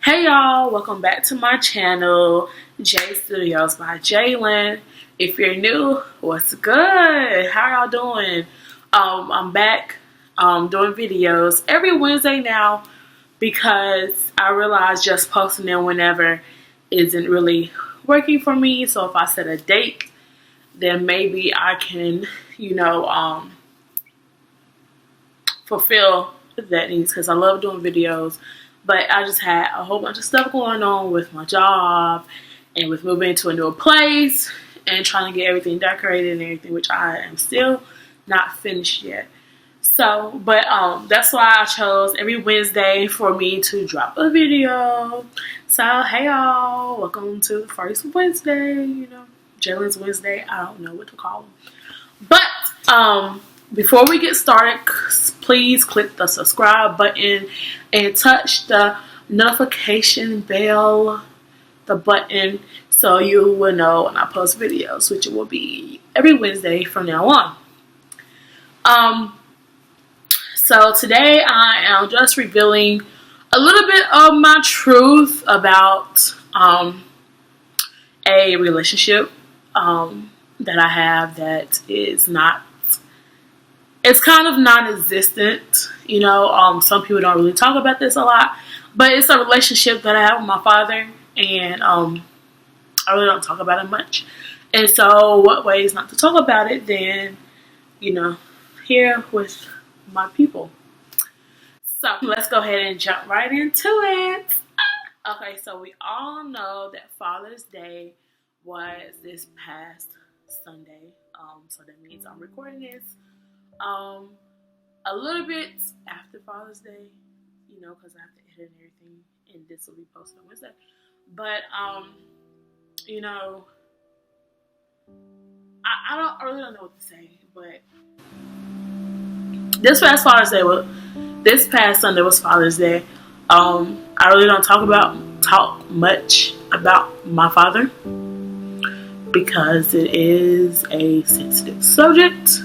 Hey y'all, welcome back to my channel, J Studios by Jalyn. If you're new, what's good? How y'all doing? I'm back doing videos every Wednesday now because I realized just posting them whenever isn't really working for me. So if I set a date, then maybe I can, fulfill that needs, because I love doing videos. But I just had a whole bunch of stuff going on with my job and with moving into a new place and trying to get everything decorated and everything, which I am still not finished yet. So, but that's why I chose every Wednesday for me to drop a video. So, hey y'all, welcome to the first Wednesday, Jalyn's Wednesday. I don't know what to call them. But before we get started, please click the subscribe button and touch the notification bell, the button, so you will know when I post videos, which will be every Wednesday from now on. So today I am just revealing a little bit of my truth about a relationship that I have that is not, it's kind of non-existent, some people don't really talk about this a lot, but it's a relationship that I have with my father, and I really don't talk about it much. And so what ways not to talk about it than, here with my people. So let's go ahead and jump right into it. Okay, so we all know that Father's Day was this past Sunday. So that means I'm recording this a little bit after Father's Day, because I have to edit and everything, and this will be posted on Wednesday. But I really don't know what to say. But this past Sunday was Father's Day. I really don't talk much about my father because it is a sensitive subject.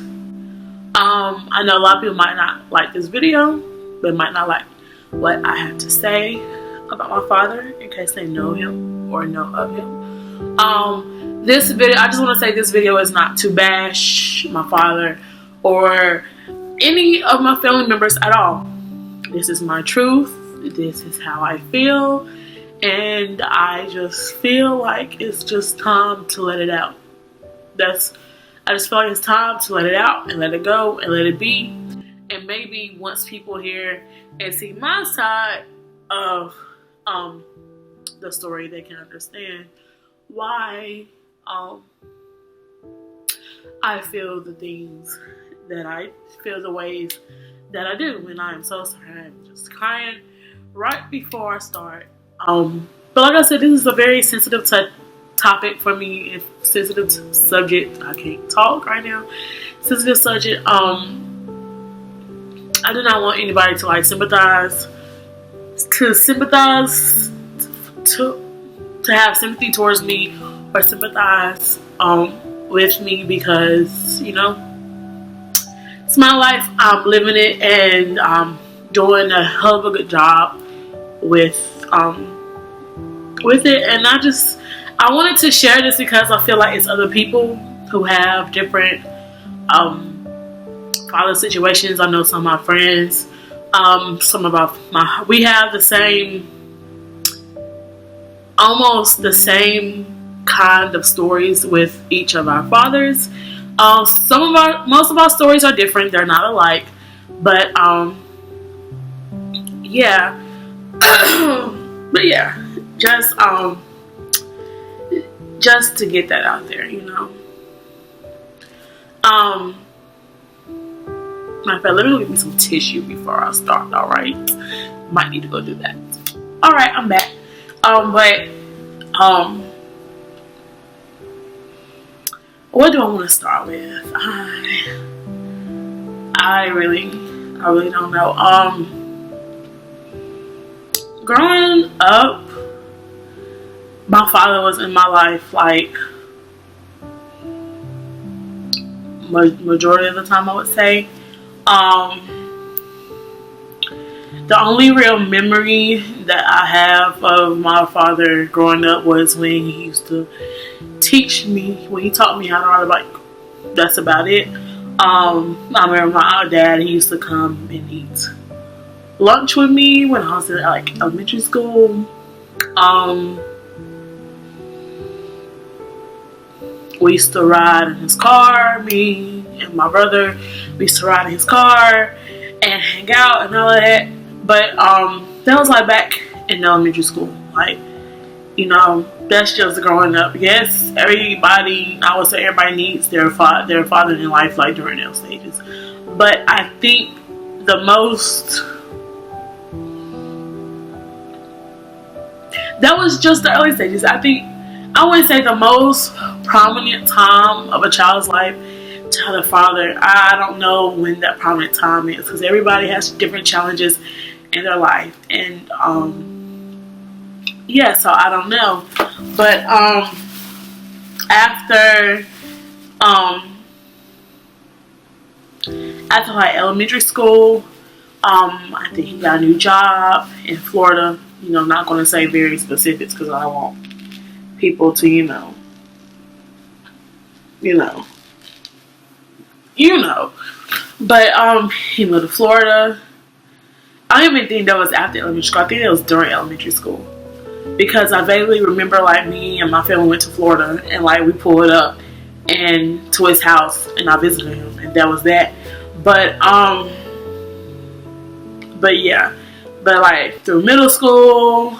I know a lot of people might not like this video, but might not like what I have to say about my father in case they know him or know of him. This video, I just want to say this video is not to bash my father or any of my family members at all. This is my truth. This is how I feel. And I just feel like it's just time to let it out. I just feel like it's time to let it out and let it go and let it be. And maybe once people hear and see my side of the story, they can understand why I feel the things that I feel, the ways that I do. And I am so sorry. I'm just crying right before I start. But like I said, this is a very sensitive topic for me, sensitive subject. I can't talk right now. Sensitive subject. I do not want anybody to sympathize to have sympathy towards me or sympathize with me, because it's my life. I'm living it, and I'm doing a hell of a good job with it. And I wanted to share this because I feel like it's other people who have different father situations. I know some of my friends, we have the same, almost the same kind of stories with each of our fathers. Most of our stories are different. They're not alike, but yeah. But yeah, just to get that out there, Matter of fact, let me get me some tissue before I start. All right, might need to go do that. All right, I'm back. What do I want to start with? I really don't know. Growing up, my father was in my life majority of the time, I would say. The only real memory that I have of my father growing up was when he used to teach me, when he taught me how to ride a bike. That's about it. I remember my dad, he used to come and eat lunch with me when I was in like elementary school. We used to ride in his car, me and my brother, we used to ride in his car and hang out and all of that. But that was like back in elementary school. Like, you know, that's just growing up. Yes, everybody, I would say everybody needs their father in life, like during those stages. But I think the most, that was just the early stages. I wouldn't say the most prominent time of a child's life to have a father. I don't know when that prominent time is, because everybody has different challenges in their life. And yeah, so I don't know. But after like elementary school, I think he got a new job in Florida. You know, I'm not going to say very specifics because I don't want people to, you know. But he moved to Florida. I don't even think that was after elementary school. I think it was during elementary school, because I vaguely remember like me and my family went to Florida and like we pulled up and to his house and I visited him, and that was that. But yeah, but like through middle school,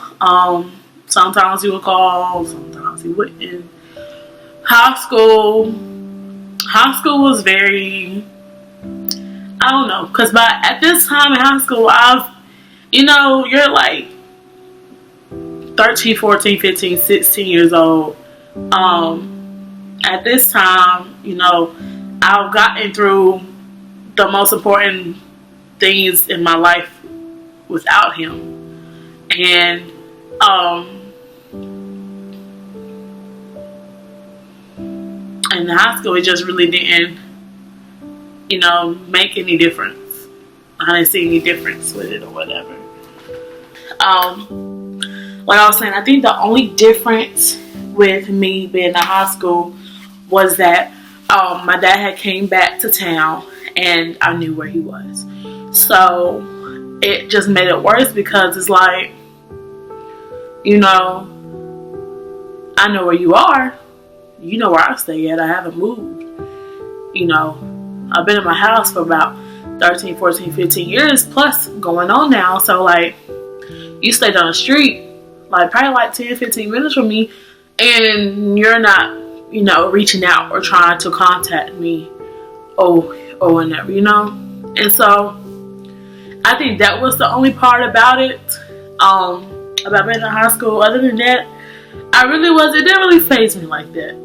sometimes he would call, sometimes he wouldn't. High school was very, I don't know, because at this time in high school, you're like 13, 14, 15, 16 years old. At this time, you know, I've gotten through the most important things in my life without him. And in high school, it just really didn't, you know, make any difference. I didn't see any difference with it or whatever. Like I was saying, I think the only difference with me being in high school was that my dad had came back to town and I knew where he was. So it just made it worse, because it's like, you know, I know where you are. You know where I stay at. I haven't moved. You know, I've been in my house for about 13, 14, 15 years plus going on now. So like, you stay down the street, like probably like 10, 15 minutes from me, and you're not, you know, reaching out or trying to contact me or whatever, you know. And so I think that was the only part about it, about being in high school. Other than that, it didn't really faze me like that.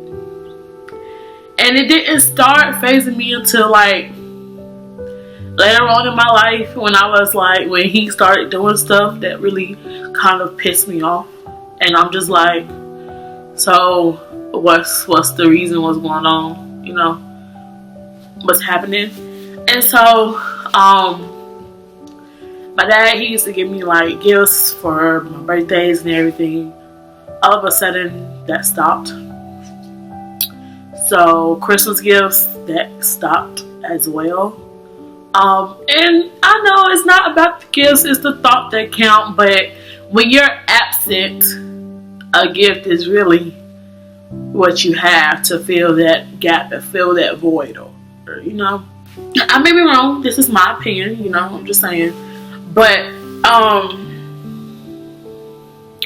And it didn't start phasing me until like later on in my life, when he started doing stuff that really kind of pissed me off. And I'm just like, so what's the reason, what's going on, you know, what's happening? And so my dad, he used to give me like gifts for my birthdays and everything. All of a sudden that stopped. So Christmas gifts, that stopped as well. And I know it's not about the gifts, it's the thought that count. But when you're absent, a gift is really what you have to fill that gap and fill that void, or you know. I may be wrong, this is my opinion, you know, I'm just saying. But I'm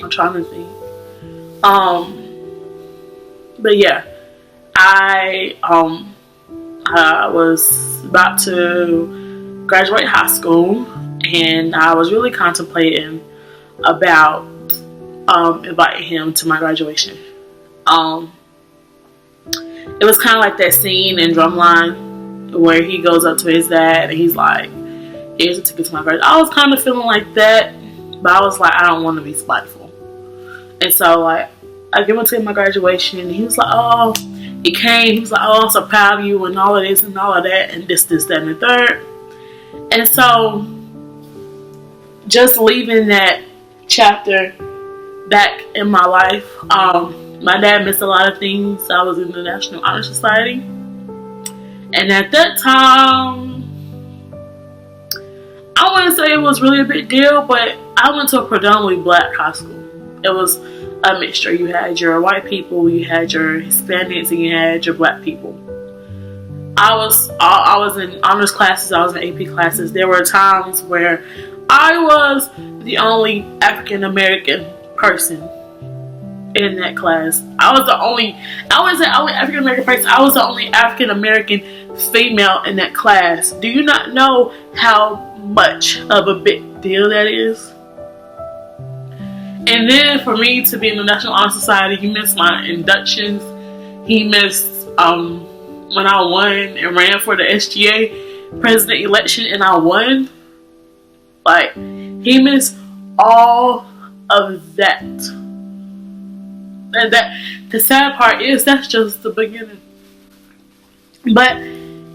trying to think. But yeah, I was about to graduate high school, and I was really contemplating about inviting him to my graduation. It was kind of like that scene in Drumline where he goes up to his dad and he's like, here's a ticket to my graduation. I was kind of feeling like that, but I was like, I don't want to be spiteful. And so like, I give him to my graduation, and he was like, oh, he came, he was like, oh, I'm so proud of you and all of this and all of that and this, that, and the third. And so just leaving that chapter back in my life. My dad missed a lot of things. I was in the National Honor Society, and at that time, I wouldn't say it was really a big deal, but I went to a predominantly black high school. It was a mixture. You had your white people, you had your Hispanics, and you had your black people. I was in honors classes, I was in AP classes. There were times where I was the only African American person in that class. I wasn't the only African American person. I was the only African American female in that class. Do you not know how much of a big deal that is? And then for me to be in the National Honor Society, he missed my inductions. He missed when I won and ran for the SGA president election and I won. Like, he missed all of that. And the sad part is that's just the beginning. But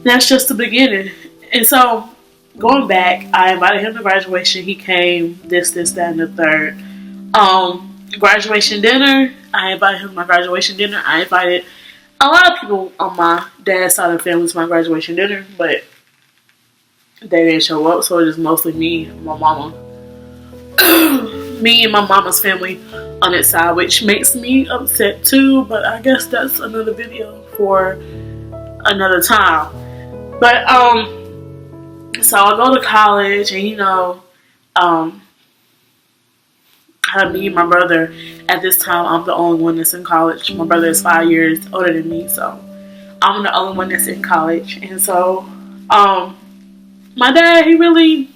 that's just the beginning. And so going back, I invited him to graduation. He came, this, that, and the third. Graduation dinner, I invited him to my graduation dinner. I invited a lot of people on my dad's side of the family to my graduation dinner, but they didn't show up, so it was mostly me and my mama. Me and my mama's family on its side, which makes me upset too, but I guess that's another video for another time. But so I go to college, and me and my brother, at this time I'm the only one that's in college. My brother is 5 years older than me, so I'm the only one that's in college. And so my dad, he really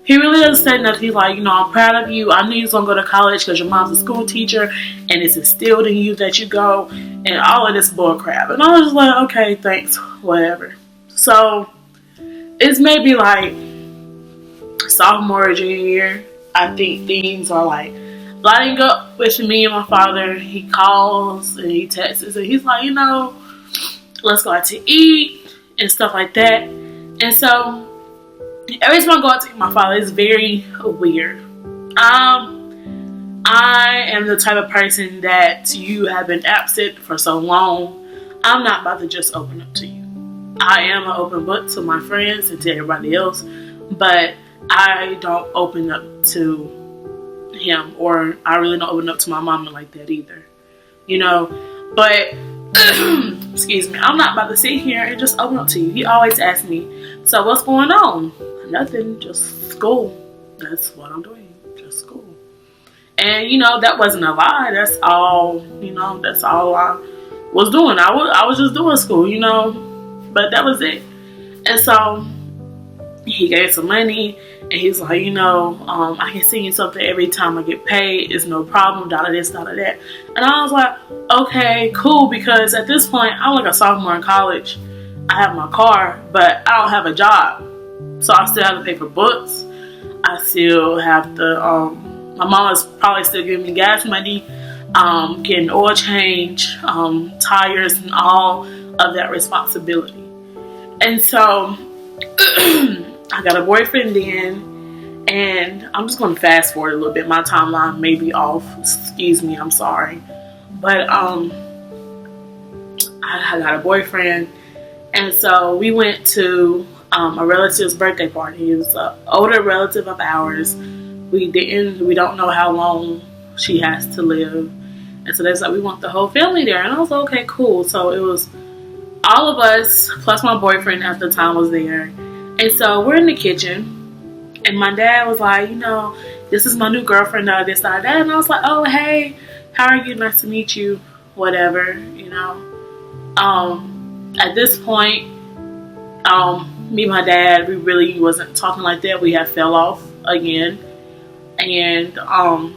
doesn't say nothing. He's like, I'm proud of you. I knew you was gonna go to college because your mom's a school teacher and it's instilled in you that you go, and all of this bull crap. And I was just like, okay, thanks, whatever. So it's maybe like sophomore or junior year. I think things are like lighting up with me and my father. He calls and he texts and he's like, let's go out to eat and stuff like that. And so every time I go out to eat with my father, it's very weird. I am the type of person that you have been absent for so long. I'm not about to just open up to you. I am an open book to my friends and to everybody else, but I don't open up to him, or I really don't open up to my mama like that either. But excuse me, I'm not about to sit here and just open up to you. He always asks me, so what's going on? Nothing, just school. That's what I'm doing, just school. And that wasn't a lie. That's all, that's all I was doing. I was just doing school, but that was it. And so he gave some money, and he's like, I can send you something every time I get paid. It's no problem, da da this, da da that. And I was like, okay, cool, because at this point, I'm like a sophomore in college. I have my car, but I don't have a job. So I still have to pay for books. I still have to, my mama's probably still giving me gas money, getting oil change, tires, and all of that responsibility. And so I got a boyfriend then, and I'm just going to fast forward a little bit. My timeline may be off. Excuse me, I'm sorry. But I got a boyfriend, and so we went to a relative's birthday party. He was an older relative of ours. We don't know how long she has to live. And so that's like, we want the whole family there. And I was like, okay, cool. So it was all of us, plus my boyfriend at the time was there. And so we're in the kitchen, and my dad was like, this is my new girlfriend, this, that. And I was like, oh, hey, how are you? Nice to meet you, whatever, At this point, me and my dad, we really wasn't talking like that. We had fell off again. And I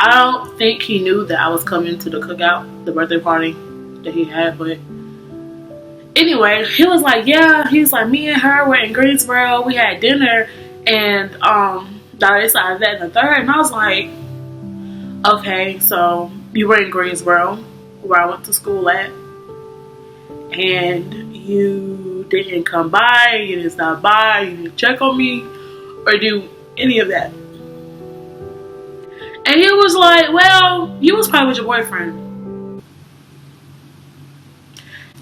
don't think he knew that I was coming to the cookout, the birthday party that he had, but anyway, he was like, yeah, he's like, me and her were in Greensboro, we had dinner, and this, that, and the third. And I was like, okay, so you were in Greensboro, where I went to school at, and you didn't come by, you didn't stop by, you didn't check on me, or do any of that. And he was like, well, you was probably with your boyfriend.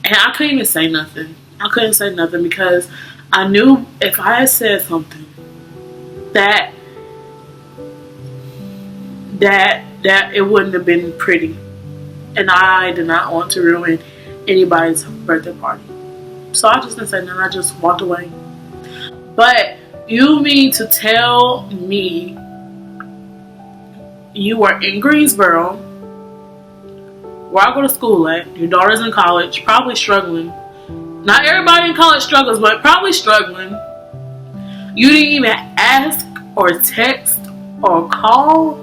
And I couldn't even say nothing. I couldn't say nothing because I knew if I had said something that it wouldn't have been pretty. And I did not want to ruin anybody's birthday party. So I just didn't say nothing. I just walked away. But you mean to tell me you were in Greensboro, where I go to school at, your daughter's in college, probably struggling. Not everybody in college struggles, but probably struggling. You didn't even ask or text or call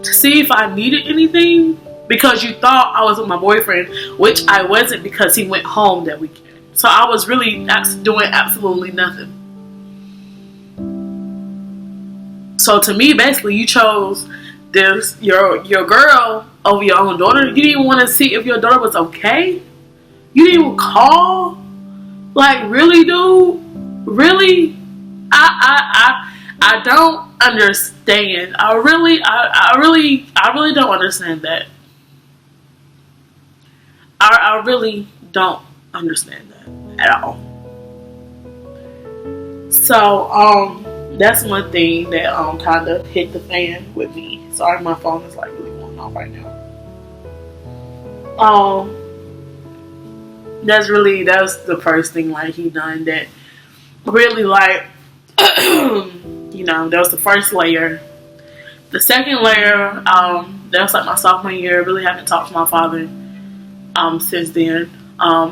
to see if I needed anything because you thought I was with my boyfriend, which I wasn't because he went home that weekend. So I was really doing absolutely nothing. So to me, basically, you chose your girl over your own daughter. You didn't even want to see if your daughter was okay. You didn't even call. Like, really, dude? Really? I don't understand. I really don't understand that. I really don't understand that at all. So, that's one thing that kind of hit the fan with me. Sorry, my phone is like really going off right now. That's the first thing like he done that really like that was the first layer. The second layer, that was like my sophomore year. I really haven't talked to my father since then. I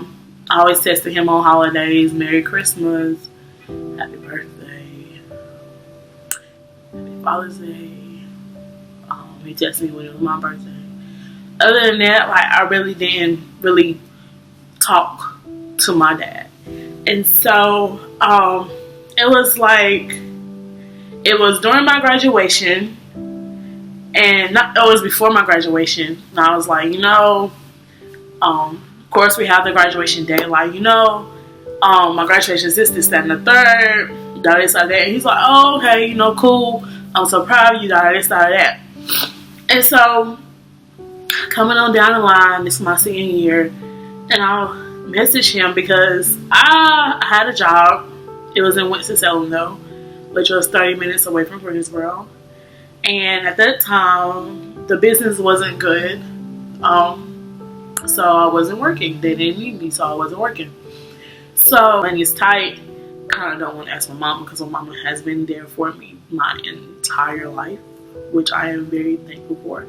always texted him on holidays, Merry Christmas, Happy Birthday, Happy Father's Day. He texted me when it was my birthday. Other than that, like I really didn't really talk to my dad. And so it was during my graduation, and it was before my graduation. And I was like, of course we have the graduation day, like, my graduation is this, that, and the third, this, that. And he's like, oh, okay, cool. I'm so proud of you, this, that. And so coming on down the line, this is my senior year, and I'll message him because I had a job. It was in Winston-Salem though, which was 30 minutes away from Greensboro. And at that time, the business wasn't good. So I wasn't working. They didn't need me, so I wasn't working. So, and it's tight. I kind of don't want to ask my mama because my mama has been there for me my entire life, which I am very thankful for.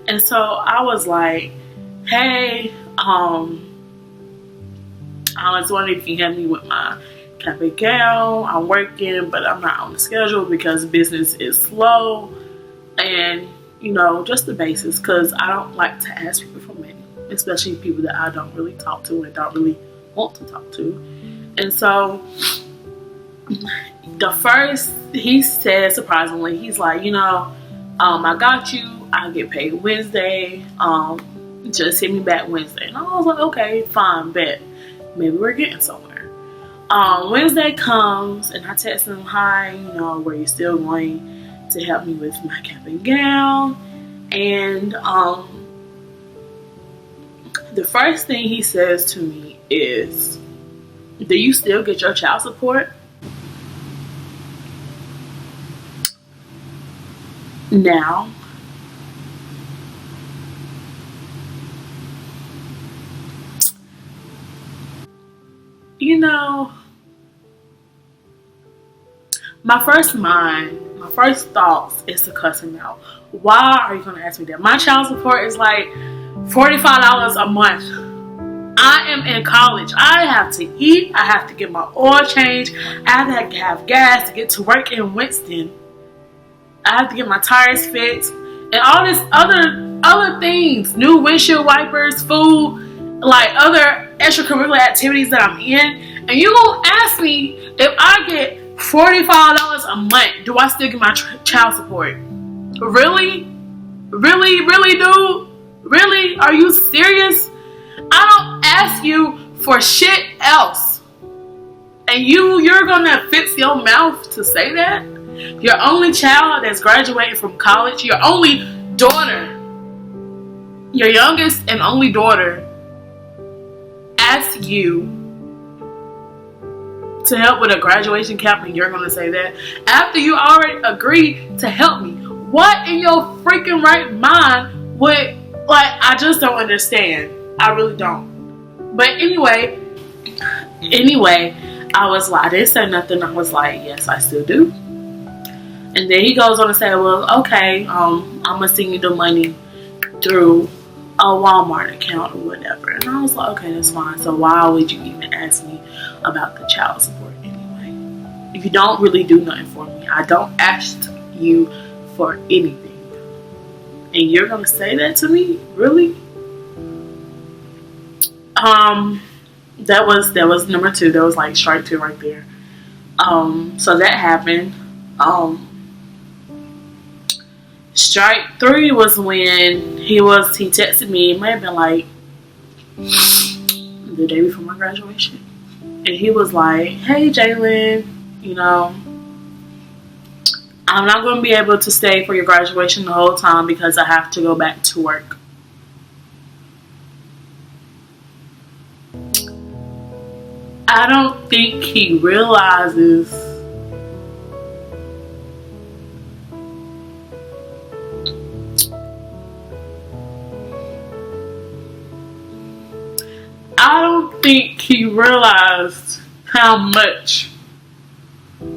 And so I was like, hey, I was wondering if you can help me with my cap and gown. I'm working, but I'm not on the schedule because business is slow. And, just the basics, because I don't like to ask people for money, especially people that I don't really talk to and don't really want to talk to. And so the first, he said, surprisingly, he's like, I got you. I get paid Wednesday. Just hit me back Wednesday. And I was like, okay, fine, bet. Maybe we're getting somewhere. Wednesday comes and I text him, hi, were you still going to help me with my cap and gown? And the first thing he says to me is, do you still get your child support? Now, my first thoughts is to cuss him out. Why are you going to ask me that? My child support is like $45 a month. I am in college. I have to eat. I have to get my oil changed. I have to have gas to get to work in Winston. I have to get my tires fixed and all this other things, new windshield wipers, food, like other extracurricular activities that I'm in. And you gonna ask me if I get $45 a month, do I still get my child support? Really? Really, dude? Really? Are you serious? I don't ask you for shit else. And you're gonna fix your mouth to say that? Your only child that's graduating from college, your only daughter, your youngest and only daughter, asks you to help with a graduation cap, and you're gonna say that after you already agreed to help me? What in your freaking right mind would, like, I just don't understand. I really don't. But anyway, I didn't say nothing. I was like, yes, I still do. And then he goes on to say, well, okay, I'm gonna send you the money through a Walmart account or whatever. And I was like, okay, that's fine. So why would you even ask me about the child support anyway? If you don't really do nothing for me, I don't ask you for anything, and you're gonna say that to me? Really? That was number 2. That was like strike 2 right there. So that happened. Strike 3 was when he texted me. It might have been like the day before my graduation, and he was like, hey Jalyn, I'm not going to be able to stay for your graduation the whole time because I have to go back to work. I don't think he realizes how much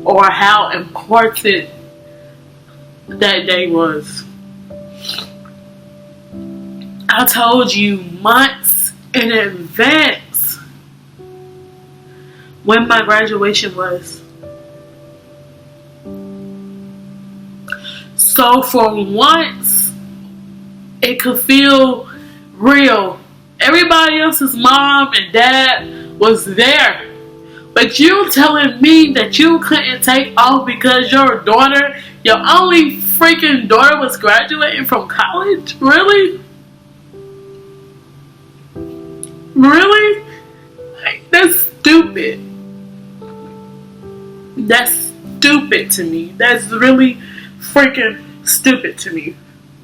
or how important that day was. I told you months in advance when my graduation was. So for once, it could feel real. Everybody else's mom and dad was there. But you telling me that you couldn't take off because your daughter, your only freaking daughter, was graduating from college? Really? Really? Like, that's stupid. That's stupid to me. That's really freaking stupid to me.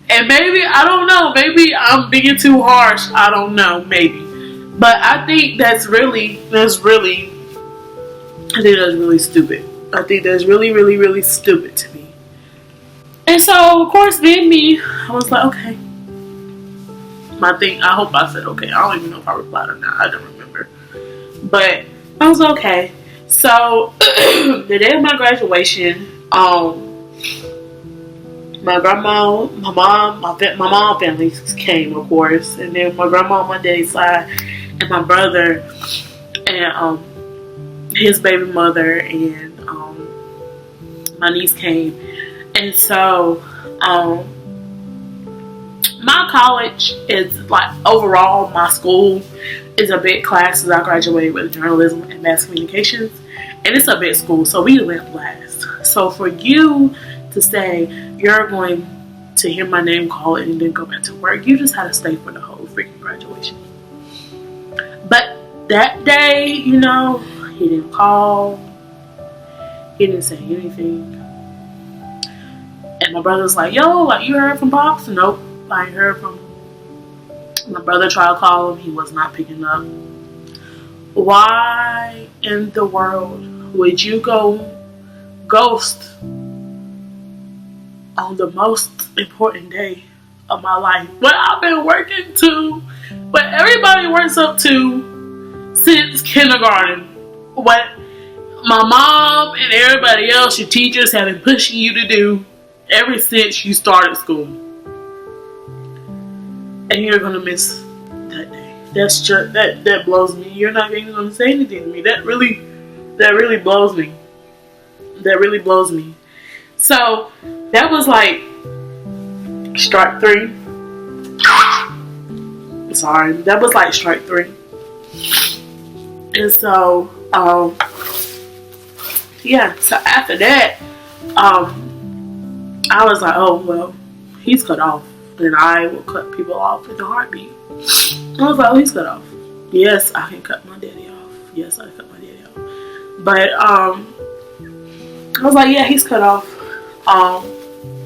And maybe, I don't know, maybe I'm being too harsh. I don't know, maybe. But I think that's really stupid. I think that's really, really, really stupid to me. And so, of course, being me, I was like, okay. I hope I said okay. I don't even know if I replied or not. I don't remember. But I was okay. So, the day of my graduation, my grandma, my mom family came, of course. And then my grandma on my daddy's side, and my brother, and his baby mother, and my niece came. And so my college is like, overall my school is a big class, as I graduated with journalism and mass communications, and it's a big school, so we went last. So for you to say you're going to hear my name called and then go back to work, you just had to stay for the whole freaking graduation. But that day, he didn't call. He didn't say anything. And my brother was like, yo, like, you heard from Pops? Nope, I ain't heard from him. My brother tried to call him. He was not picking up. Why in the world would you go ghost on the most important day of my life? What I've been working to, what everybody works up to since kindergarten. What my mom and everybody else, your teachers, have been pushing you to do ever since you started school. And you're gonna miss that day. That's just, that blows me. You're not even gonna say anything to me. That really blows me. That really blows me. So that was like strike 3. Sorry, that was like strike 3. And so yeah, so after that, I was like, oh well, he's cut off, then I will cut people off in a heartbeat. I was like, oh, he's cut off. Yes, I can cut my daddy off. Yes, I can cut my daddy off. But I was like, yeah, he's cut off.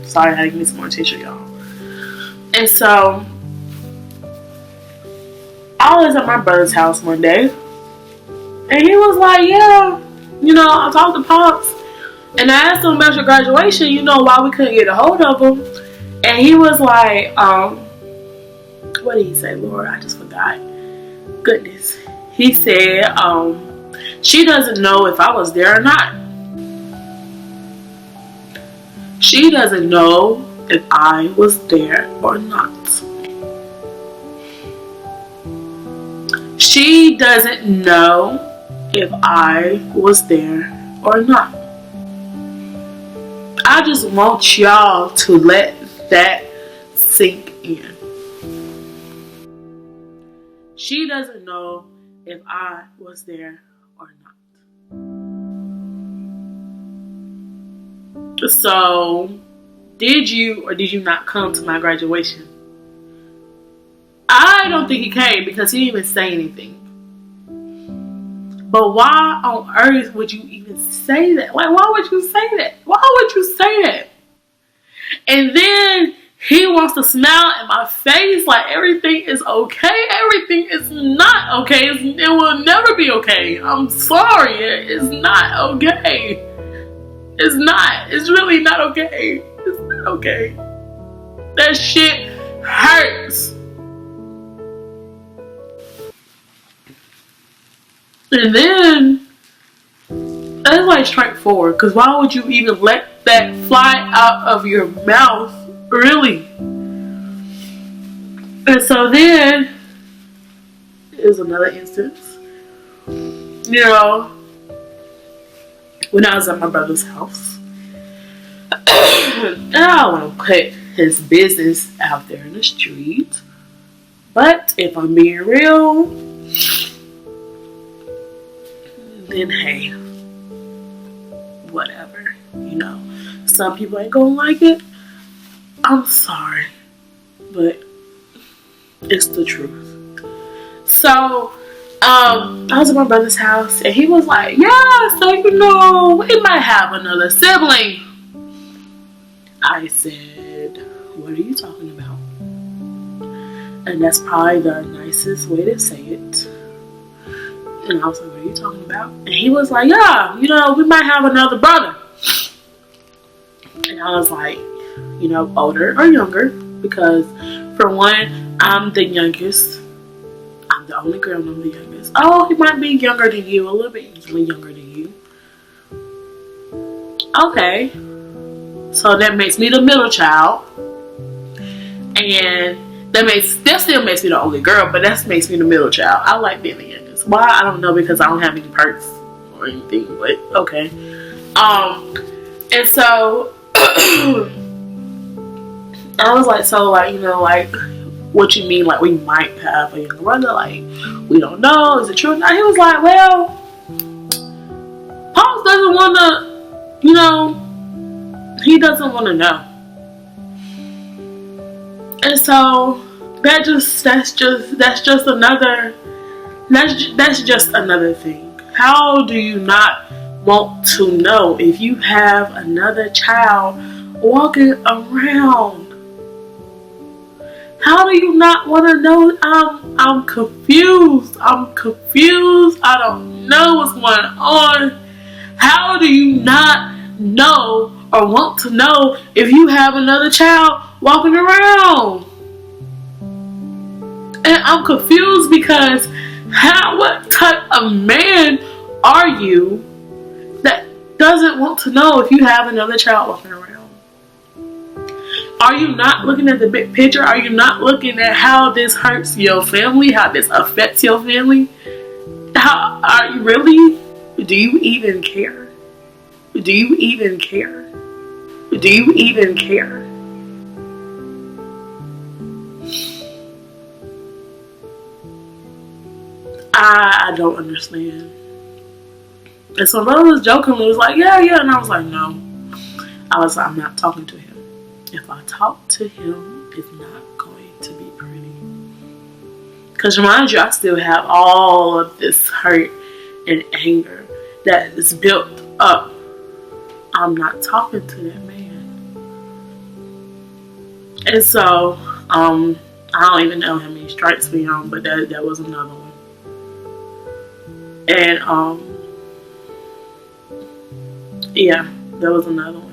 Sorry, I had to give me some more tissue, y'all. And so I was at my brother's house one day, and he was like, yeah, I talked to Pops, and I asked him about your graduation, why we couldn't get a hold of him. And he was like, what did he say, Lord? I just forgot. Goodness. He said, she doesn't know if I was there or not. She doesn't know if I was there or not. She doesn't know if I was there or not. I just want y'all to let that sink in. She doesn't know if I was there or not. So, did you or did you not come to my graduation? I don't think he came because he didn't even say anything. But why on earth would you even say that? Like, why would you say that? Why would you say that? And then he wants to smile in my face like everything is okay. Everything is not okay. It will never be okay. I'm sorry. It's not okay. It's not. It's really not okay. It's not okay. That shit hurts. And then that's like strike forward. Because why would you even let that fly out of your mouth? Really? And so then there's another instance. When I was at my brother's house. And I don't want to put his business out there in the street. But if I'm being real, then hey, whatever. Some people ain't gonna like it. I'm sorry. But it's the truth. So, I was at my brother's house and he was like, yeah, so we might have another sibling. I said, what are you talking about? And that's probably the nicest way to say it. And I was like, what are you talking about? And he was like, yeah, we might have another brother. And I was like, older or younger, because for one, I'm the youngest. I'm the only girl and I'm the youngest. Oh, he might be younger than you, a little bit younger than you. Okay. So that makes me the middle child. And that still makes me the only girl, but that makes me the middle child. I like being the youngest. Why? I don't know, because I don't have any perks or anything, but okay. And so I was like, so what you mean, like we might have a younger brother, like we don't know, is it true or not? He was like, well, Pops doesn't want to, he doesn't want to know. And so that's just another thing. How do you not want to know if you have another child walking around? How do you not want to know? I'm confused. I don't know what's going on. How do you not know or want to know if you have another child walking around? And I'm confused because what type of man are you that doesn't want to know if you have another child walking around? Are you not looking at the big picture? Are you not looking at how this hurts your family? How this affects your family? How are you really? Do you even care? Do you even care? Do you even care? I don't understand. And so my brother was jokingly was like, yeah. And I was like, no. I'm not talking to him. If I talk to him, it's not going to be pretty. Because mind you, I still have all of this hurt and anger that is built up, I'm not talking to that man. And so, I don't even know how many strikes we on, but that was another one. And yeah, that was another one.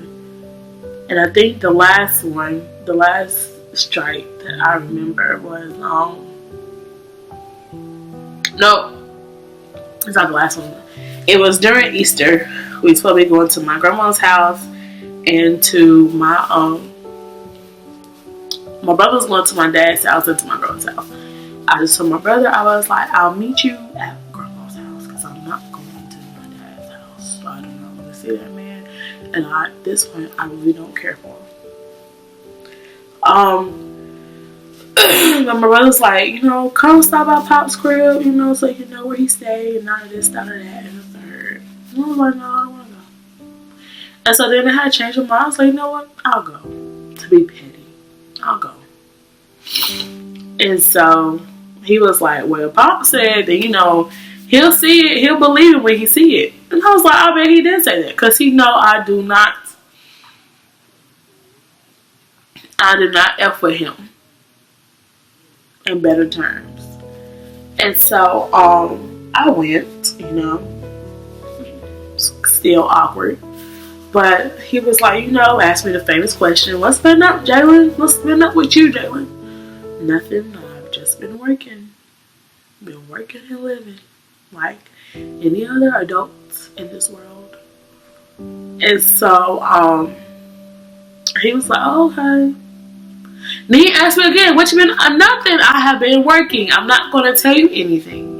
And I think the last strike that I remember was no, it's not the last one. It was during Easter. We were supposed to be going to my grandma's house and to my brother was going to my dad's house and to my grandma's house. I just told my brother, I was like, I'll meet you at grandma's house because I'm not going to my dad's house. So I do not want to see that man. And at this point, I really don't care for him. My brother's like, you know, come stop by Pop's crib, you know, so you know where he stayed and none of this, none of that, and the third. And I was like, no, I don't want to go. And so then I had to change my mind. I was like, you know what? I'll go. To be petty, I'll go. And so he was like, well, Pop said that, you know, he'll see it, he'll believe it when he see it. And I was like, I bet he did say that because he know I did not F with him in better terms. And so I went, you know, still awkward. But he was like, you know, asked me the famous question, what's been up, Jalyn? What's been up with you, Jalyn? Nothing. I've just been working. Been working and living like any other adults in this world. And so he was like, oh, okay. Then he asked me again, what you been? Nothing. I have been working. I'm not going to tell you anything.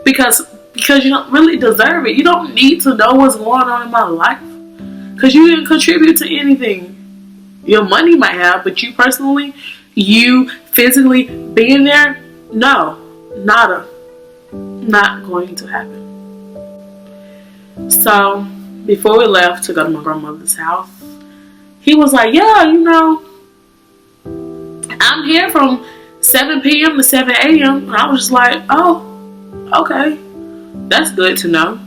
Because you don't really deserve it. You don't need to know what's going on in my life. Because you didn't contribute to anything. Your money might have, but you personally, you physically being there, no. Nada. Not going to happen. So, before we left to go to my grandmother's house, he was like, yeah, you know, I'm here from 7 p.m. to 7 a.m. And I was just like, oh, okay. That's good to know.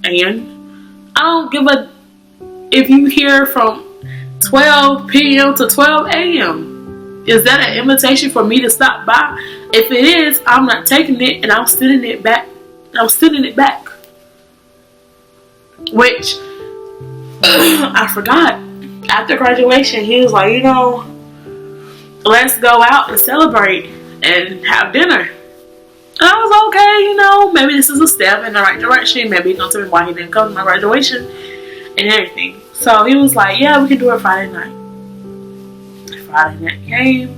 And I don't give a if you hear from 12 p.m. to 12 a.m. Is that an invitation for me to stop by? If it is, I'm not taking it and I'm sending it back. Which I forgot. After graduation, he was like, you know, let's go out and celebrate and have dinner. And I was okay, you know, maybe this is a step in the right direction. Maybe he's gonna tell me why he didn't come to my graduation and everything. So he was like, yeah, we can do it Friday night. Friday night came.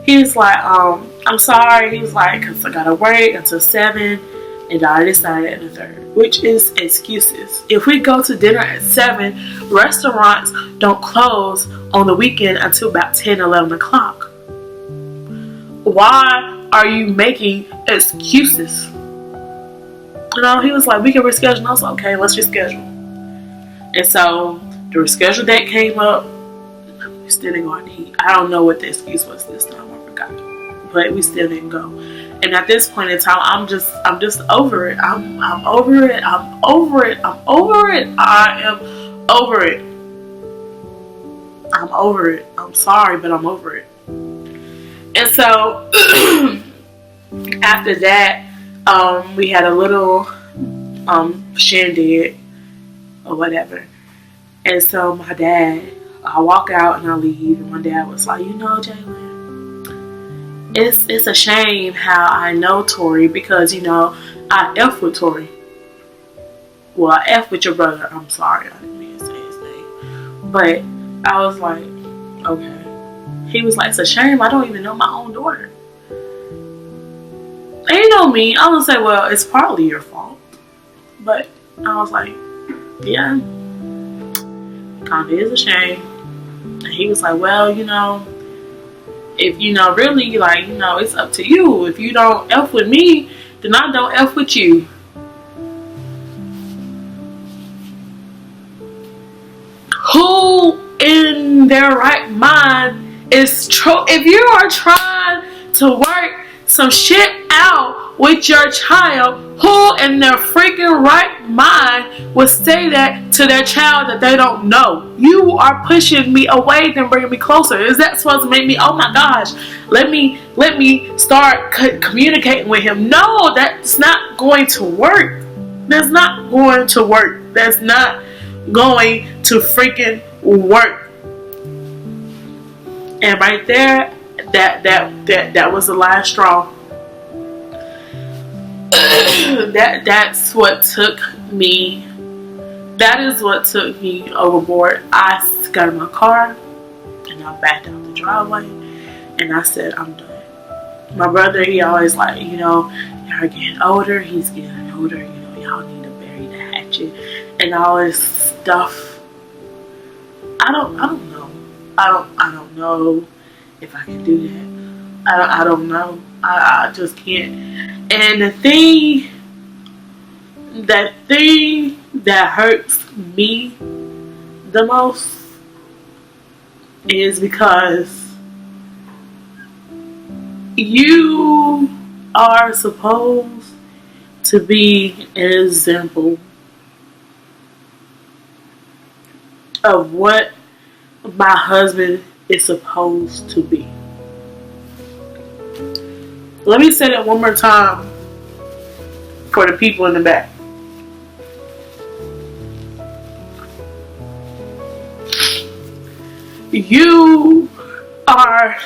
He was like, I'm sorry. He was like, because I gotta wait until 7 and I decided at the 3rd, which is excuses. If we go to dinner at 7, restaurants don't close on the weekend until about 10, 11 o'clock. Why are you making excuses? You know, he was like, we can reschedule. And I was like, okay, let's reschedule. And so the rescheduled date came up. We still didn't go out to eat. I don't know what the excuse was this time. I forgot. But we still didn't go. And at this point in time, I'm just over it. I'm over it. I'm over it. I'm over it. I am over it. I'm over it. I'm sorry, but I'm over it. And so after that, we had a little shindig or whatever. And so my dad, I walk out and I leave, and my dad was like, you know, Jalyn, it's a shame how I know Tori because, you know, I F with Tori. Well, I F with your brother. I'm sorry, I didn't mean to say his name. But I was like, okay. He was like, it's a shame I don't even know my own daughter. And you know me, I was gonna say, well, it's partly your fault. But I was like, yeah, kinda is a shame. And he was like, well, you know, if you know, really, like, you know, it's up to you. If you don't F with me, then I don't F with you. Who in their right mind is if you are trying to work some shit out with your child, Who in their freaking right mind would say that to their child that they don't know? You are pushing me away than bringing me closer. Is that supposed to make me, oh my gosh, let me start communicating with him? No, that's not going to work. That's not going to work. That's not going to freaking work. And right there, that was the last straw. That's what took me. That is what took me overboard. I got in my car and I backed out the driveway and I said, I'm done. My brother, he always like, y'all getting older. He's getting older. Y'all need to bury the hatchet and all this stuff. I don't know. I don't know if I can do that. I don't know. I just can't. And the thing that hurts me the most is because you are supposed to be an example of what my husband is supposed to be. Let me say that one more time for the people in the back. You are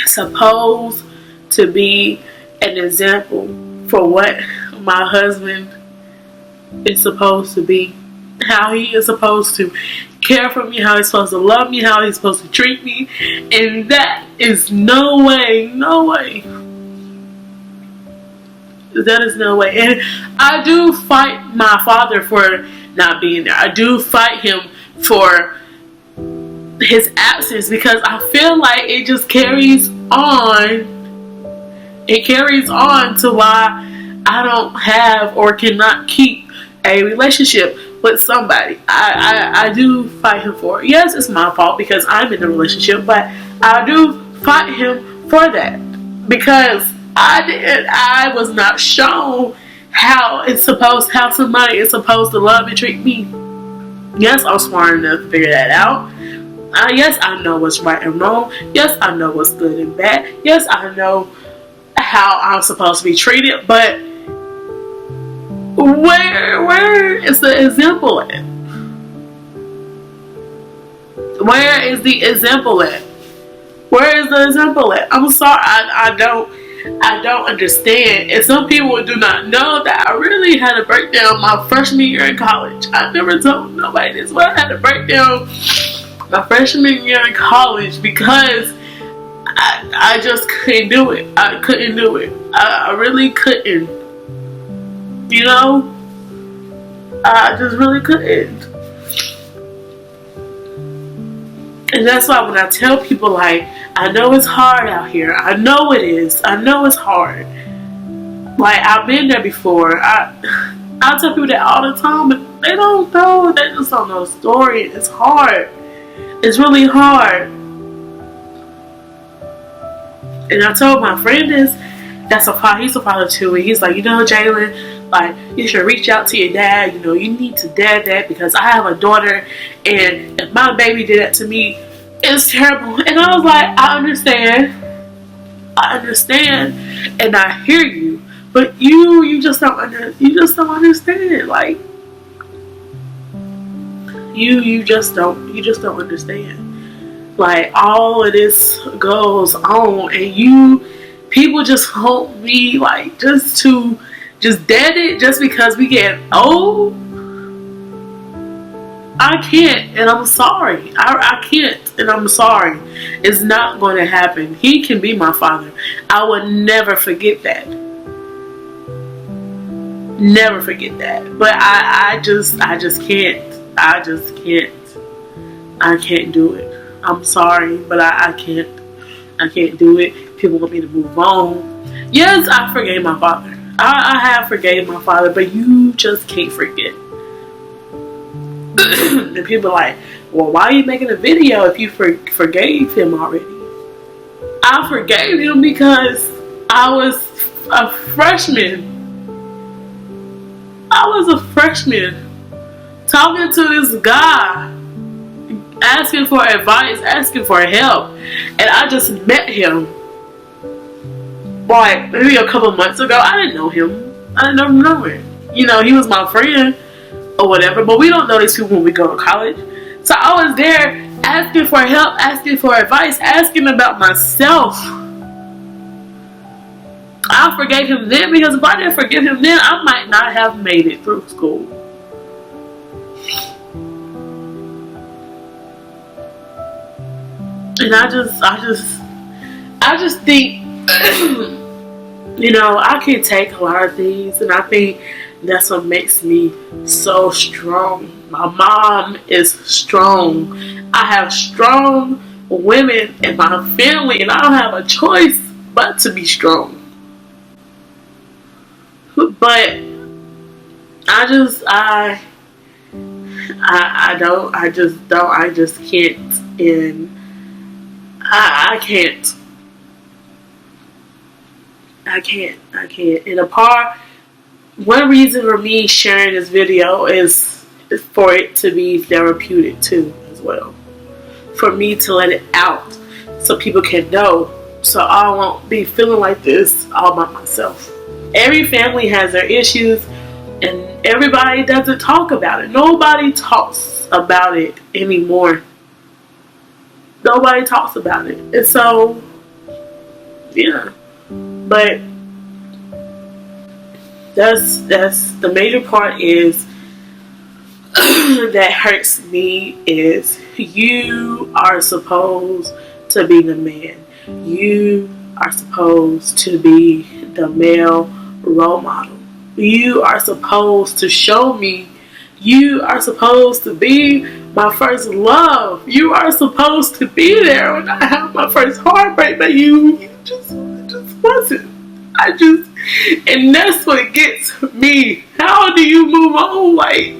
supposed to be an example for what my husband is supposed to be. How he is supposed to care for me, how he's supposed to love me, how he's supposed to treat me. And that is no way. That is no way. And I do fight my father for not being there. I do fight him for his absence because I feel like it just carries on. It carries on to why I don't have or cannot keep a relationship with somebody. I do fight him for it. Yes, it's my fault because I'm in a relationship, but I do fight him for that because I was not shown how somebody is supposed to love and treat me. Yes, I'm smart enough to figure that out. Yes, I know what's right and wrong. Yes, I know what's good and bad. Yes, I know how I'm supposed to be treated, but where is the example at? Where is the example at? Where is the example at? I'm sorry, I don't understand. And some people do not know that I really had a breakdown my freshman year in college. I never told nobody this, but I had a breakdown my freshman year in college because I just couldn't do it. I couldn't do it. I really couldn't. I just really couldn't. And that's why when I tell people, like, I know it's hard out here. I know it is. I know it's hard. Like, I've been there before. I tell people that all the time, but they don't know. They just don't know the story. It's hard. It's really hard. And I told my friend this. That's a father. He's a father too. And he's like, Jalyn, like, you should reach out to your dad. You need to dad that because I have a daughter, and if my baby did that to me, it's terrible. And I was like, I understand, and I hear you, but you just don't understand. Like, you just don't understand. Like, all of this goes on, and people just want me, like, just dead it just because we get old. I can't, and I'm sorry. I can't, and I'm sorry. It's not going to happen. He can be my father. I will never forget that. Never forget that. But I just can't. I just can't. I can't do it. I'm sorry, but I can't. I can't do it. People want me to move on. Yes, I forgave my father. I have forgave my father, but you just can't forget. And people are like, well, why are you making a video if you forgave him already? I forgave him because I was a freshman. I was a freshman talking to this guy, asking for advice, asking for help, and I just met him like maybe a couple months ago. I didn't know him. I didn't know him nowhere. You know, he was my friend or whatever, but we don't know these people when we go to college. So I was there asking for help, asking for advice, asking about myself. I forgave him then, because if I didn't forgive him then, I might not have made it through school. And I just think, you know, I can take a lot of things, and I think that's what makes me so strong. My mom is strong. I have strong women in my family, and I don't have a choice but to be strong. But I just can't, and I can't. And one reason for me sharing this video is for it to be therapeutic too, as well. For me to let it out so people can know, so I won't be feeling like this all by myself. Every family has their issues, and everybody doesn't talk about it. Nobody talks about it anymore. Nobody talks about it. And so, yeah. But that's the major part is that hurts me is you are supposed to be the man. You are supposed to be the male role model. You are supposed to show me. You are supposed to be my first love. You are supposed to be there when I have my first heartbreak, but you just wasn't. And that's what gets me. How do you move on? Like,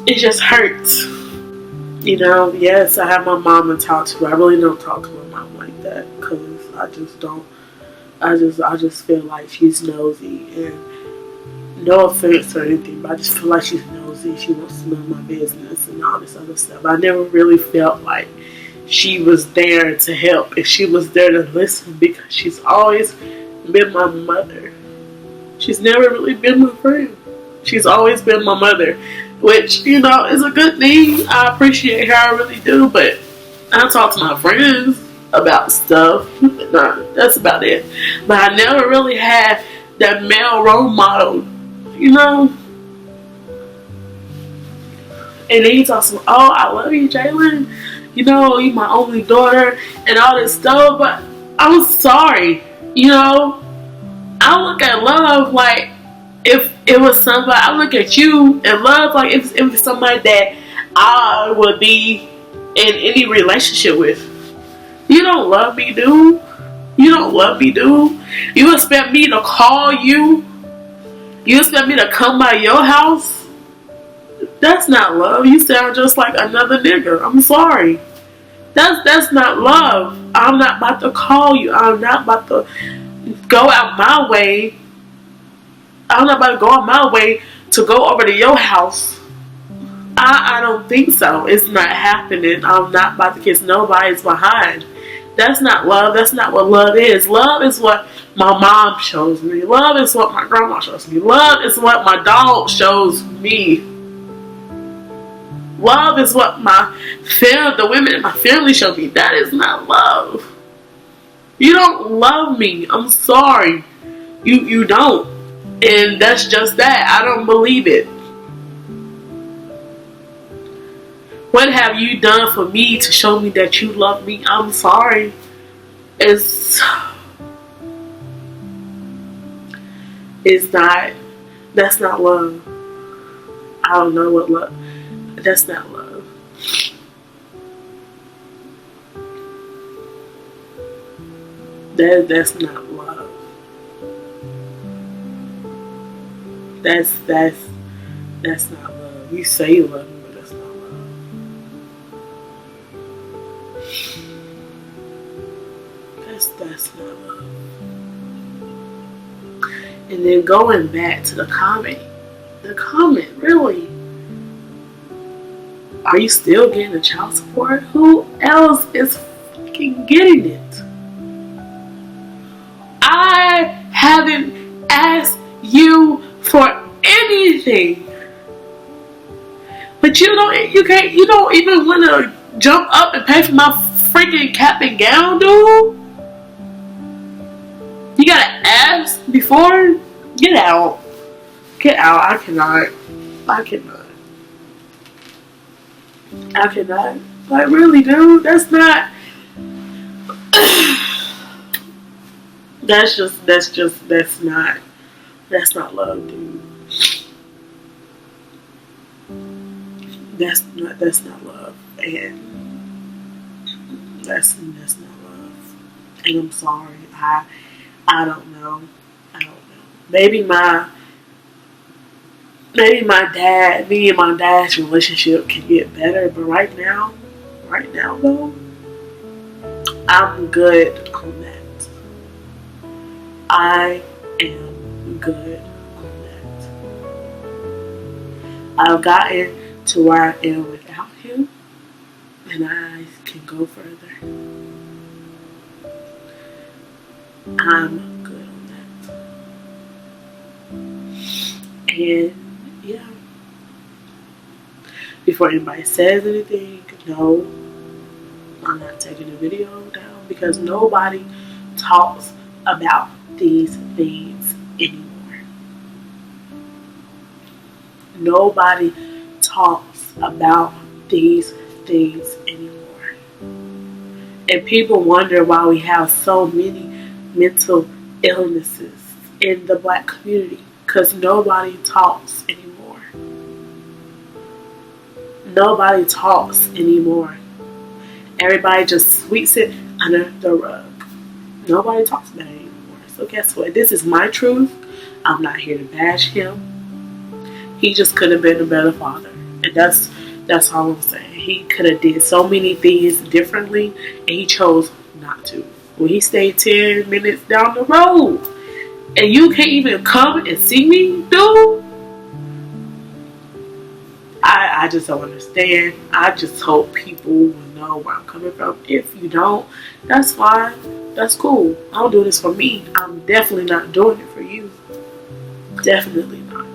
it just hurts. You know, yes, I have my mom to talk to. I really don't talk to my mom like that, because I just don't. I just feel like she's nosy, and no offense or anything, but I just feel like she's nosy. She wants to know my business and all this other stuff. I never really felt like she was there to help, and she was there to listen, because she's always been my mother. She's never really been my friend. She's always been my mother, which, you know, is a good thing. I appreciate her, I really do, but I talk to my friends about stuff. Nah, that's about it. But I never really had that male role model, you know. And then he talks about, oh, I love you, Jalyn. You know, you're my only daughter and all this stuff. But I'm sorry, you know. I look at love like if it was somebody. I look at you and love like if it's somebody that I would be in any relationship with. You don't love me, dude. You don't love me, dude. You expect me to call you? You expect me to come by your house? That's not love. You sound just like another nigga. I'm sorry. That's not love. I'm not about to call you. I'm not about to go out my way. I'm not about to go out my way to go over to your house. I don't think so. It's not happening. I'm not about to kiss nobody's behind. That's not love. That's not what love is. Love is what my mom shows me. Love is what my grandma shows me. Love is what my dog shows me. Love is what the women in my family show me. That is not love. You don't love me. I'm sorry. You don't. And that's just that. I don't believe it. What have you done for me to show me that you love me? I'm sorry. It's not. That's not love. I don't know what love. That's not love. That's not love. that's not love. You say you love me, but that's not love. That's not love. And then going back to the comment, really, are you still getting the child support? Who else is fucking getting it? I haven't asked you for anything, but you don't even want to jump up and pay for my freaking cap and gown, dude. You gotta ask before. Get out. I cannot. Like, really, dude, that's not. That's not love, dude. That's not love, and that's not love. And I'm sorry, I don't know. Maybe my dad, me and my dad's relationship can get better, but right now though, I'm good on that. I am good on that. I've gotten to where I am without him, and I can go further. I'm good on that. And yeah. Before anybody says anything, no, I'm not taking the video down because nobody talks about these things anymore. Nobody talks about these things anymore. And people wonder why we have so many mental illnesses in the Black community, because nobody talks anymore. Nobody talks anymore. Everybody just sweeps it under the rug. Nobody talks about it anymore. So guess what? This is my truth. I'm not here to bash him. He just could have been a better father. And that's all I'm saying. He could have did so many things differently, and he chose not to. When he stayed 10 minutes down the road, and you can't even come and see me, dude. I just don't understand. I just hope people will know where I'm coming from. If you don't, that's fine. That's cool. I don't do this for me. I'm definitely not doing it for you. Definitely not.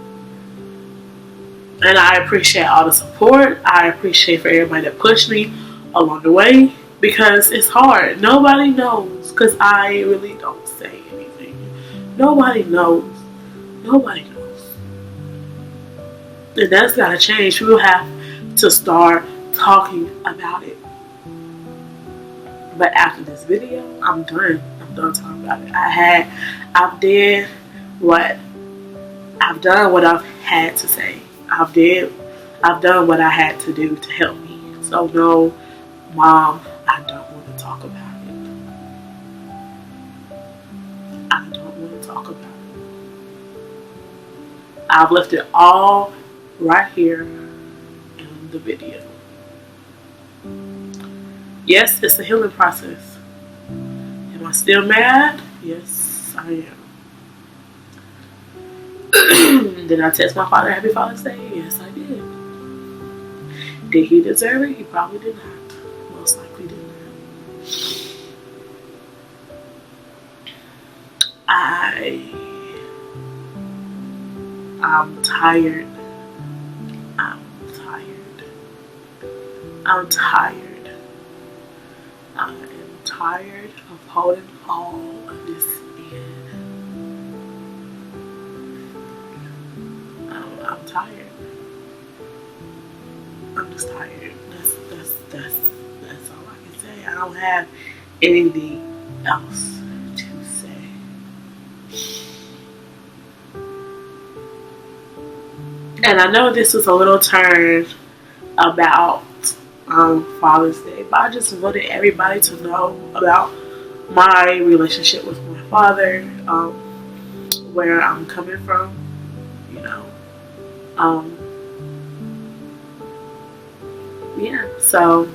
And I appreciate all the support. I appreciate for everybody that pushed me along the way, because it's hard. Nobody knows, because I really don't say anything. Nobody knows. Nobody knows. And that's gotta change. We'll have to start talking about it. But after this video, I'm done. I'm done talking about it. I've done what I've had to say. I've done what I had to do to help me. So no, Mom, I don't want to talk about it. I don't want to talk about it. I've left it all right here in the video. Yes, it's a healing process. Am I still mad? Yes, I am. Did I text my father Happy Father's Day? Yes, I did. Did he deserve it? He probably did not. Most likely did not. I'm tired. I'm tired of holding all of this in. I'm tired. I'm just tired. That's all I can say. I don't have anything else to say. And I know this was a little turn about Father's Day, but I just wanted everybody to know about my relationship with my father, where I'm coming from, you know. Yeah, so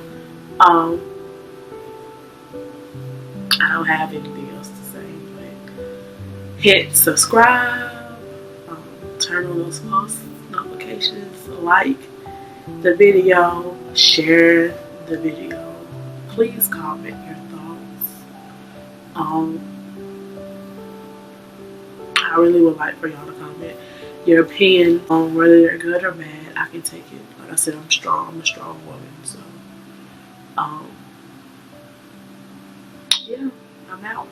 I don't have anything else to say, but hit subscribe, turn on those post notifications, like the video, share the video. Please comment your thoughts. I really would like for y'all to comment your opinion on whether they're good or bad. I can take it. Like I said, I'm strong. I'm a strong woman. So, yeah, I'm out.